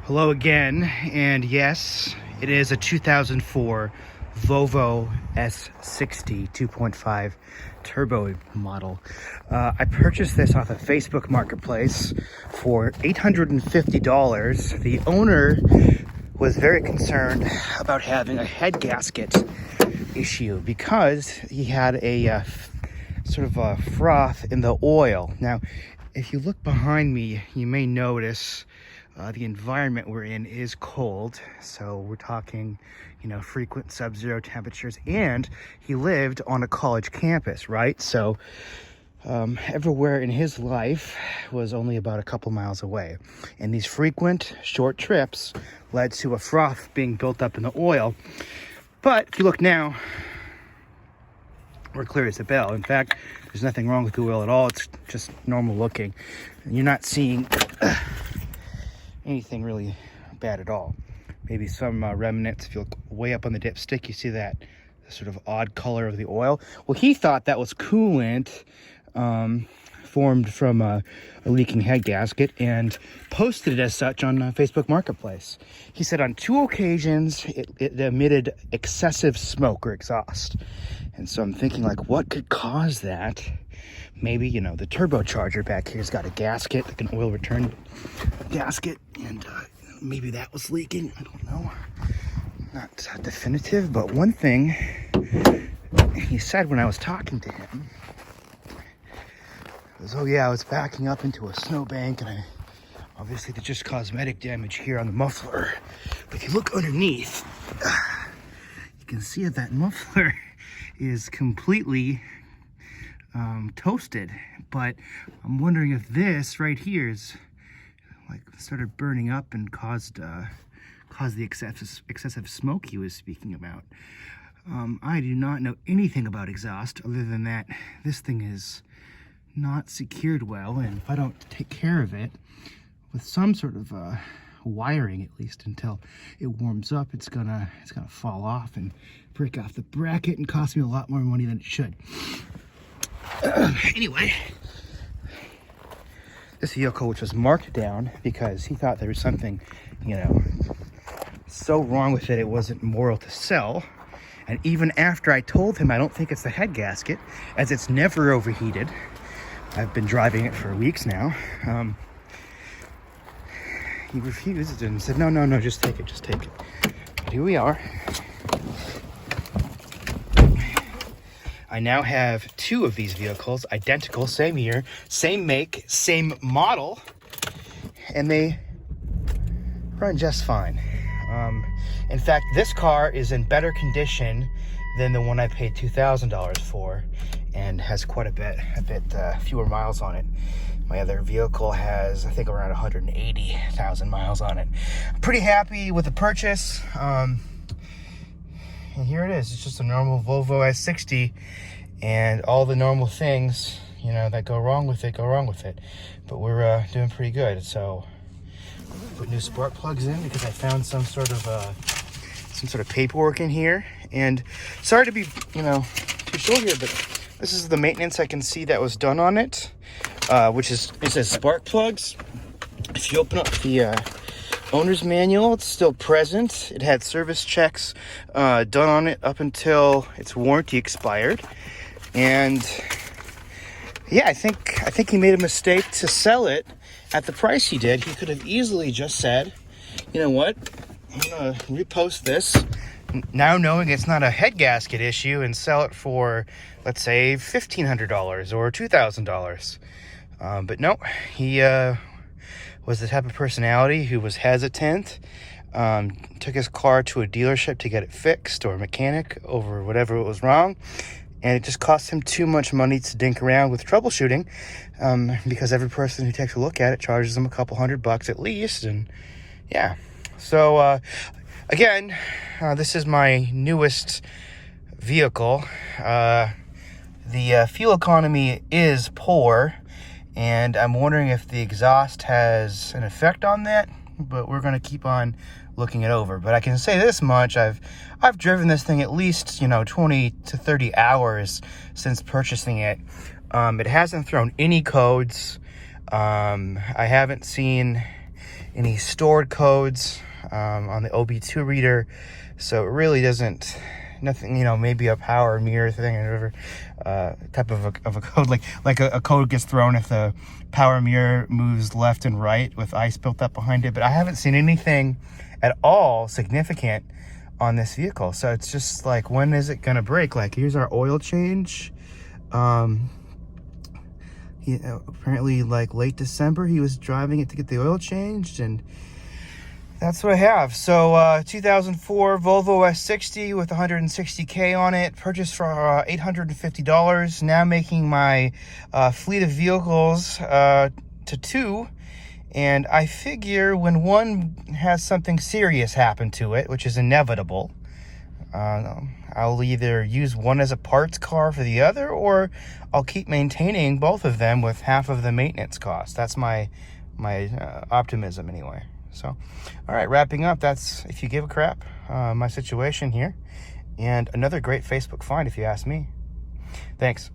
Hello again, and yes, it is a 2004 Volvo S60 2.5 turbo model. I purchased this off of Facebook Marketplace for $850. The owner was very concerned about having a head gasket issue because he had a sort of a froth in the oil. Now, if you look behind me, you may notice the environment we're in is cold, so we're talking, frequent sub-zero temperatures, and he lived on a college campus, right? So everywhere in his life was only about a couple miles away, and these frequent short trips led to a froth being built up in the oil. But if you look now, we're clear as a bell. In fact, there's nothing wrong with the oil at all. It's just normal looking, and you're not seeing anything really bad at all. Maybe some remnants. If you look way up on the dipstick, you see that sort of odd color of the oil. Well, he thought that was coolant formed from a leaking head gasket and posted it as such on Facebook Marketplace. He said on 2 occasions it emitted excessive smoke or exhaust. And so I'm thinking, like, what could cause that? Maybe, the turbocharger back here's got a gasket, like an oil return gasket, and maybe that was leaking. I don't know. Not definitive, but one thing he said when I was talking to him was, oh yeah, I was backing up into a snowbank, and obviously there's just cosmetic damage here on the muffler. But if you look underneath, you can see that muffler is completely toasted. But I'm wondering if this right here is like started burning up and caused the excessive smoke he was speaking about. I do not know anything about exhaust other than that this thing is not secured well, and if I don't take care of it with some sort of wiring, at least until it warms up, it's gonna fall off and break off the bracket and cost me a lot more money than it should. Anyway, this vehicle, which was marked down because he thought there was something, so wrong with it, it wasn't moral to sell. And even after I told him I don't think it's the head gasket, as it's never overheated, I've been driving it for weeks now, he refused and said, no, just take it. But here we are. I now have 2 of these vehicles, identical, same year, same make, same model, and they run just fine. In fact, this car is in better condition than the one I paid $2,000 for, and has quite a bit fewer miles on it. My other vehicle has, I think, around 180,000 miles on it. I'm pretty happy with the purchase. And here it is. It's just a normal Volvo S60, and all the normal things, that go wrong with it. But we're doing pretty good. So put new spark plugs in because I found some sort of paperwork in here. And sorry to be, too short here, but this is the maintenance I can see that was done on it, which is, it says spark plugs. If you open up the owner's manual, it's still present. It had service checks done on it up until its warranty expired. And yeah, I think he made a mistake to sell it at the price he did. He could have easily just said, you know what, I'm gonna repost this now knowing it's not a head gasket issue and sell it for, let's say, $1,500 or $2,000. But no, he was the type of personality who was hesitant, took his car to a dealership to get it fixed, or a mechanic, over whatever was wrong, and it just cost him too much money to dink around with troubleshooting, because every person who takes a look at it charges them a couple $100 at least. And yeah, so again, this is my newest vehicle. The fuel economy is poor, and I'm wondering if the exhaust has an effect on that, but we're going to keep on looking it over. But I can say this much, I've driven this thing at least, 20 to 30 hours since purchasing it. It hasn't thrown any codes. I haven't seen any stored codes on the OB2 reader, so it really doesn't, nothing, you know, maybe a power mirror thing or whatever type of a code, like a code gets thrown if the power mirror moves left and right with ice built up behind it. But I haven't seen anything at all significant on this vehicle, so it's just like, when is it gonna break? Like, here's our oil change. He apparently, like, late December he was driving it to get the oil changed, and that's what I have. So 2004 Volvo S60 with 160K on it, purchased for $850, now making my fleet of vehicles to 2. And I figure when one has something serious happen to it, which is inevitable, I'll either use one as a parts car for the other, or I'll keep maintaining both of them with half of the maintenance cost. That's my optimism anyway. So, all right, wrapping up, that's If You Give a Crap, my situation here. And another great Facebook find, if you ask me. Thanks.